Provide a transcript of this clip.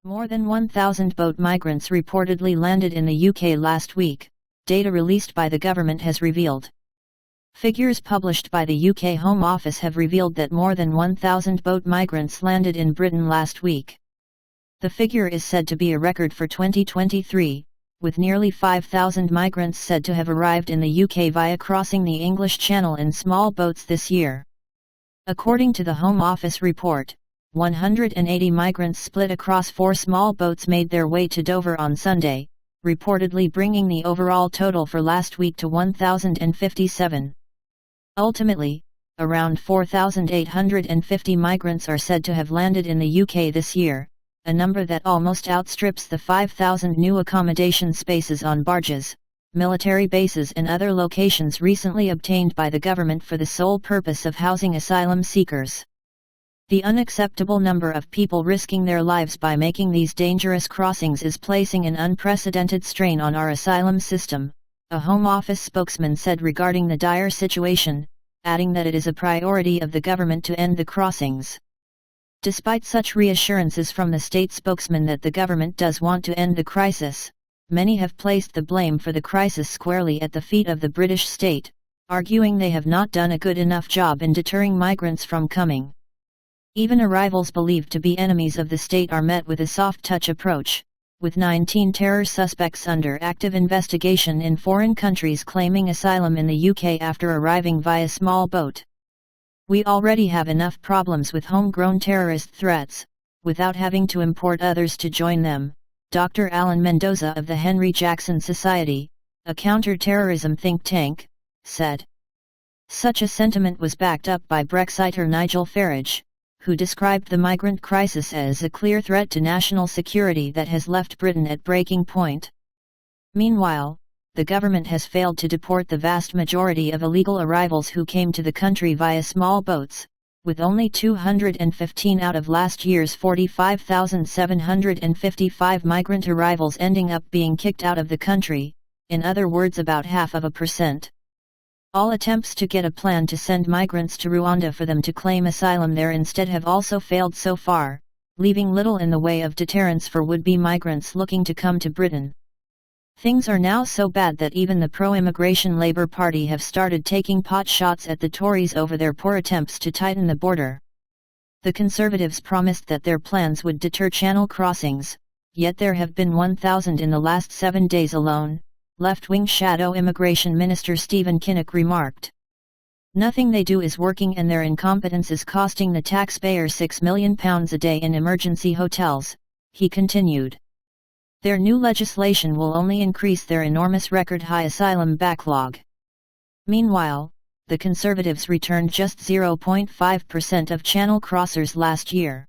More than 1,000 boat migrants reportedly landed in the UK last week, data released by the government has revealed. Figures published by the UK Home Office have revealed that more than 1,000 boat migrants landed in Britain last week. The figure is said to be a record for 2023, with nearly 5,000 migrants said to have arrived in the UK via crossing the English Channel in small boats this year. According to the Home Office report, 180 migrants split across 4 small boats made their way to Dover on Sunday, reportedly bringing the overall total for last week to 1,057. Ultimately, around 4,850 migrants are said to have landed in the UK this year, a number that almost outstrips the 5,000 new accommodation spaces on barges, military bases and other locations recently obtained by the government for the sole purpose of housing asylum seekers. The unacceptable number of people risking their lives by making these dangerous crossings is placing an unprecedented strain on our asylum system, a Home Office spokesman said regarding the dire situation, adding that it is a priority of the government to end the crossings. Despite such reassurances from the state spokesman that the government does want to end the crisis, many have placed the blame for the crisis squarely at the feet of the British state, arguing they have not done a good enough job in deterring migrants from coming. Even arrivals believed to be enemies of the state are met with a soft-touch approach, with 19 terror suspects under active investigation in foreign countries claiming asylum in the UK after arriving via small boat. We already have enough problems with homegrown terrorist threats, without having to import others to join them, Dr. Alan Mendoza of the Henry Jackson Society, a counter-terrorism think tank, said. Such a sentiment was backed up by Brexiter Nigel Farage, who described the migrant crisis as a clear threat to national security that has left Britain at breaking point. Meanwhile, the government has failed to deport the vast majority of illegal arrivals who came to the country via small boats, with only 215 out of last year's 45,755 migrant arrivals ending up being kicked out of the country, in other words about 0.5%. All attempts to get a plan to send migrants to Rwanda for them to claim asylum there instead have also failed so far, leaving little in the way of deterrence for would-be migrants looking to come to Britain. Things are now so bad that even the pro-immigration Labour Party have started taking pot shots at the Tories over their poor attempts to tighten the border. The Conservatives promised that their plans would deter Channel crossings, yet there have been 1,000 in the last 7 days alone, left-wing Shadow Immigration Minister Stephen Kinnock remarked. Nothing they do is working and their incompetence is costing the taxpayer £6 million a day in emergency hotels, he continued. Their new legislation will only increase their enormous record-high asylum backlog. Meanwhile, the Conservatives returned just 0.5% of Channel crossers last year.